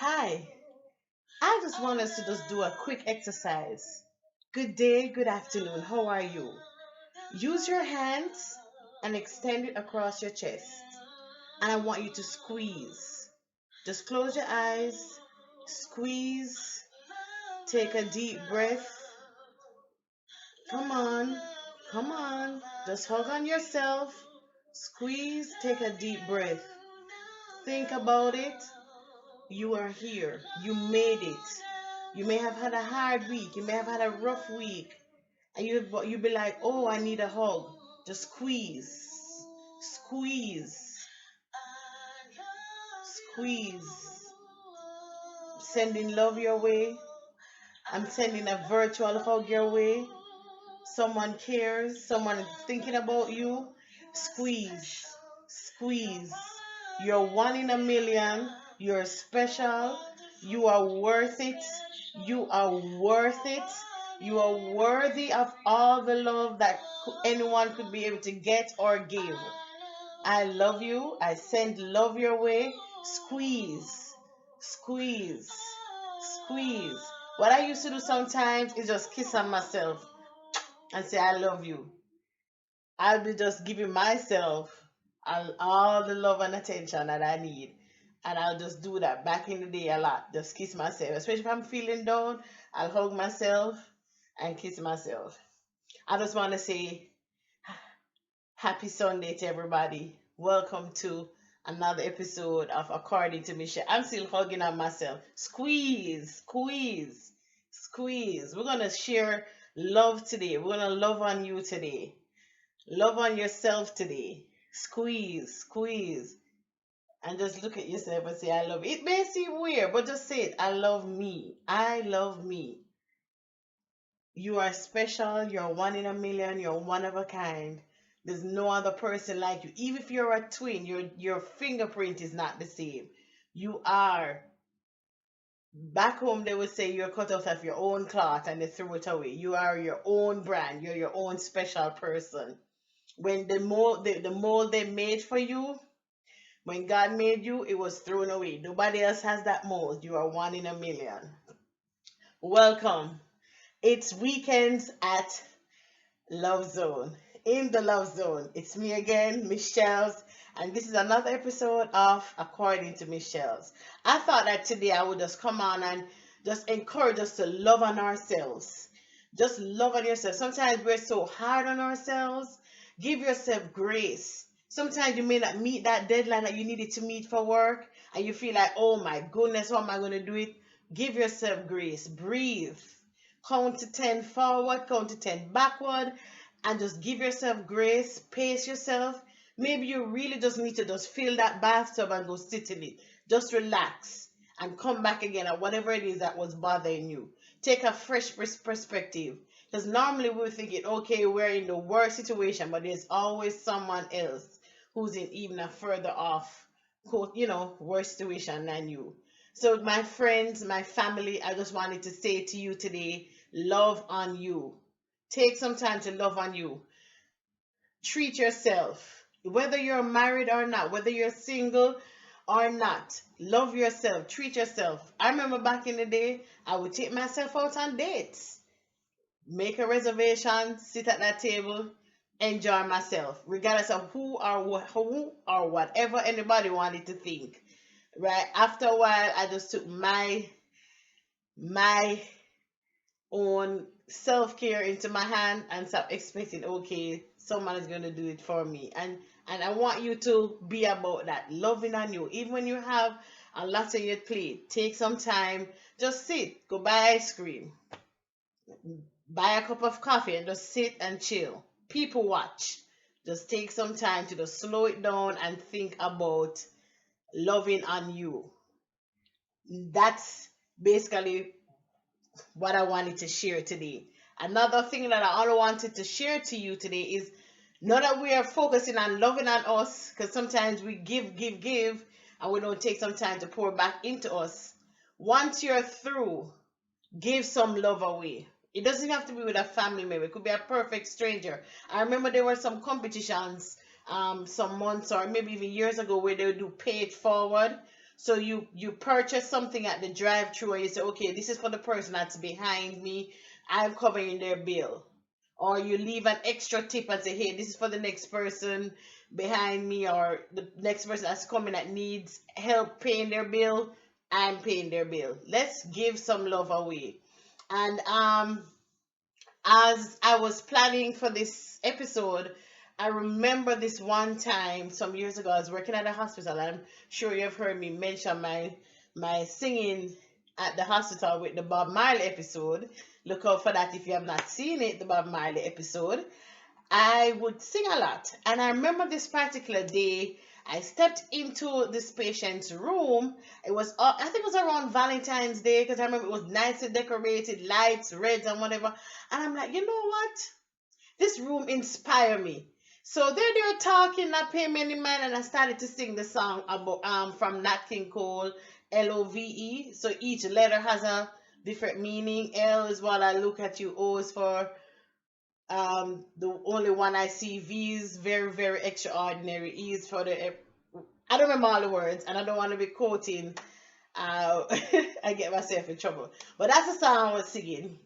Hi, I just want us to just do a quick exercise. Good day, good afternoon, how are you? Use your hands and extend it across your chest. And I want you to squeeze. Just close your eyes, squeeze, take a deep breath. Come on, come on. Just hug on yourself, squeeze, take a deep breath. Think about it. You are here. You made it. You may have had a hard week. You may have had a rough week. And you be like, oh, I need a hug. Just squeeze. Squeeze. Squeeze. Sending love your way. I'm sending a virtual hug your way. Someone cares. Someone is thinking about you. Squeeze. Squeeze. You're one in a million. You're special. You are worth it. You are worth it. You are worthy of all the love that anyone could be able to get or give. I love you. I send love your way. Squeeze. Squeeze. Squeeze. What I used to do sometimes is just kiss on myself and say, I love you. I'll be just giving myself all the love and attention that I need. And I'll just do that back in the day a lot. Just kiss myself. Especially if I'm feeling down, I'll hug myself and kiss myself. I just want to say happy Sunday to everybody. Welcome to another episode of According to Michelle. I'm still hugging on myself. Squeeze, squeeze, squeeze. We're going to share love today. We're going to love on you today. Love on yourself today. Squeeze, squeeze. And just look at yourself and say, I love you. It may seem weird, but just say it. I love me. I love me. You are special. You're one in a million. You're one of a kind. There's no other person like you. Even if you're a twin, your fingerprint is not the same. You are. Back home, they would say you're cut out of your own cloth and they throw it away. You are your own brand. You're your own special person. When the mold they made for you, when God made you, it was thrown away. Nobody else has that mold. You are one in a million. Welcome. It's weekends at Love Zone. In the Love Zone. It's me again, Michelle's, and this is another episode of According to Michelle's. I thought that today I would just come on and just encourage us to love on ourselves. Just love on yourself. Sometimes we're so hard on ourselves. Give yourself grace. Sometimes you may not meet that deadline that you needed to meet for work, and you feel like, oh my goodness, how am I going to do it? Give yourself grace. Breathe. Count to 10 forward, count to 10 backward, and just give yourself grace. Pace yourself. Maybe you really just need to just fill that bathtub and go sit in it. Just relax and come back again at whatever it is that was bothering you. Take a fresh perspective. Because normally we're thinking, okay, we're in the worst situation, but there's always someone else who's in even a further off, worse situation than you. So, my friends, my family, I just wanted to say to you today, love on you. Take some time to love on you. Treat yourself. Whether you're married or not, whether you're single or not, love yourself. Treat yourself. I remember back in the day, I would take myself out on dates, make a reservation, sit at that table, enjoy myself, regardless of who or whatever anybody wanted to think. Right after a while, I just took my own self-care into my hand and stop expecting, okay, someone is going to do it for me. And I want you to be about that, loving on you. Even when you have a lot on your plate, take some time, just sit, go buy ice cream, buy a cup of coffee, and just sit and chill. People watch. Just take some time to just slow it down and think about loving on you. That's basically what I wanted to share today. Another thing that I also wanted to share to you today is not that we are focusing on loving on us, because sometimes we give, and we don't take some time to pour back into us. Once you're through, give some love away. It doesn't have to be with a family member. It could be a perfect stranger. I remember there were some competitions some months or maybe even years ago where they would do pay it forward. So you purchase something at the drive-through and you say, okay, this is for the person that's behind me. I'm covering their bill. Or you leave an extra tip and say, hey, this is for the next person behind me, or the next person that's coming that needs help paying their bill. I'm paying their bill. Let's give some love away. And as I was planning for this episode, I remember this one time some years ago. I was working at a hospital. I'm sure you've heard me mention my singing at the hospital with the Bob Marley episode. Look out for that if you have not seen it, the Bob Marley episode. I would sing a lot. And I remember this particular day, I stepped into this patient's room. It was, I think it was around Valentine's Day, because I remember it was nicely decorated, lights, reds, and whatever. And I'm like, you know what? This room inspired me. So there they were talking, not paying me any mind, and I started to sing the song about from Nat King Cole, Love. So each letter has a different meaning. L is while I look at you. O is for the only one I see. V is very, very extraordinary. E is for the I don't remember all the words, and I don't want to be quoting. I get myself in trouble. But that's the song I was singing,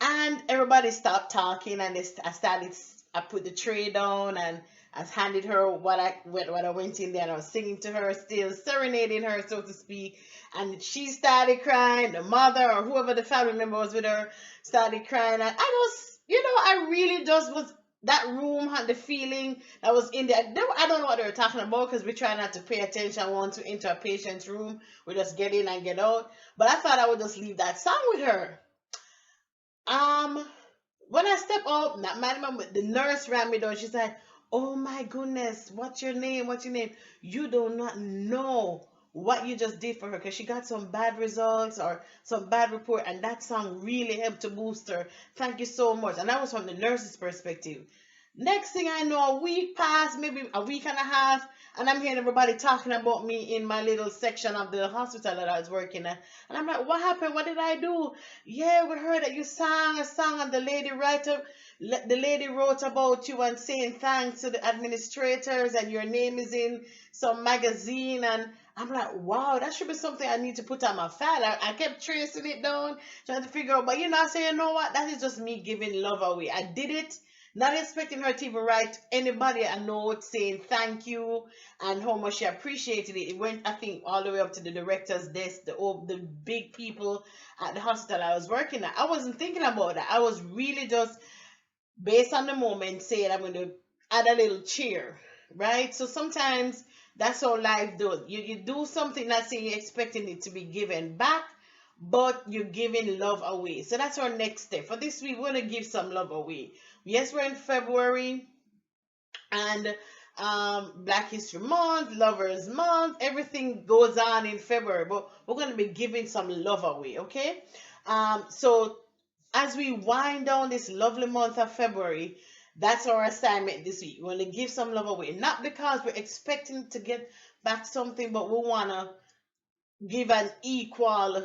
and everybody stopped talking, and I started. I put the tray down, and I handed her what I went in there, and I was singing to her, still serenading her, so to speak. And she started crying. The mother or whoever the family member was with her started crying, and I was, I really just was. That room had the feeling that was in there. I don't know what they were talking about, because we try not to pay attention once we enter a patient's room. We just get in and get out. But I thought I would just leave that song with her. Um, when I step out, not my mom, the nurse ran me down. She's like, "Oh my goodness, what's your name? What's your name? You do not know what you just did for her, because she got some bad results or some bad report, and that song really helped to boost her. Thank you so much." And that was from the nurse's perspective. Next thing I know, a week passed, maybe a week and a half, and I'm hearing everybody talking about me in my little section of the hospital that I was working at. And I'm like, what happened? What did I do? Yeah, we heard that you sang a song, and the lady wrote about you and saying thanks to the administrators, and your name is in some magazine. And I'm like, wow, that should be something I need to put on my file. I kept tracing it down, trying to figure out. But I say, you know what? That is just me giving love away. I did it not expecting her to even write anybody a note saying thank you and how much she appreciated it. It went, I think, all the way up to the director's desk, the big people at the hospital I was working at. I wasn't thinking about that. I was really just, based on the moment, saying I'm going to add a little cheer, right? So sometimes that's how life does. You do something, not saying you're expecting it to be given back, but you're giving love away. So that's our next step. For this week, we're going to give some love away. Yes, we're in February, and Black History Month, Lovers Month, everything goes on in February, but we're going to be giving some love away, okay? So as we wind down this lovely month of February, that's our assignment this week. We're going to give some love away, not because we're expecting to get back something, but we want to give an equalize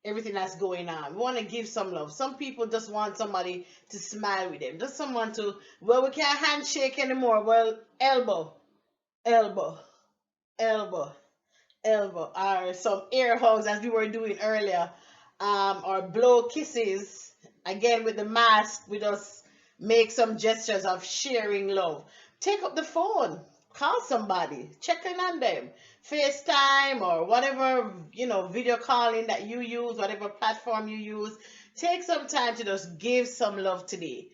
everything that's going on. We want to give some love. Some people just want somebody to smile with them, just someone to, well, we can't handshake anymore, well, elbow, elbow, elbow, elbow, or some air hugs as we were doing earlier, or blow kisses. Again, with the mask, we just make some gestures of sharing love. Take up the phone, call somebody, check in on them, FaceTime or whatever, video calling that you use, whatever platform you use. Take some time to just give some love today.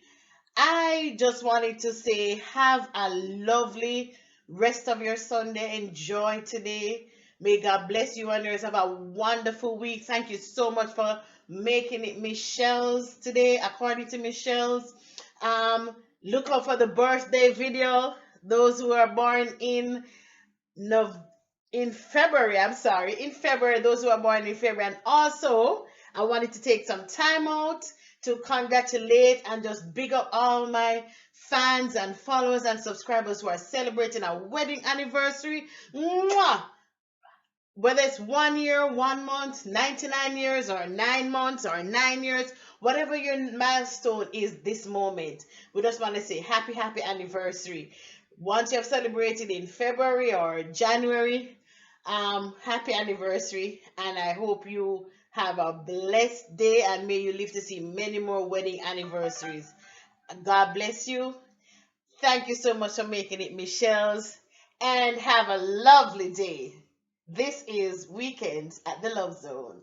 I just wanted to say, have a lovely rest of your Sunday. Enjoy today. May God bless you and yours. Have a wonderful week. Thank you so much for making it Michelle's today, according to Michelle's. Look out for the birthday video. Those who are born in February, those who are born in February. And also, I wanted to take some time out to congratulate and just big up all my fans and followers and subscribers who are celebrating a wedding anniversary. Mwah! Whether it's 1 year, 1 month, 99 years, or 9 months, or 9 years, whatever your milestone is this moment, we just want to say happy anniversary. Once you have celebrated in February or January, happy anniversary, and I hope you have a blessed day and may you live to see many more wedding anniversaries. God bless you. Thank you so much for making it Michelle's, and have a lovely day. This is Weekends at the Love Zone.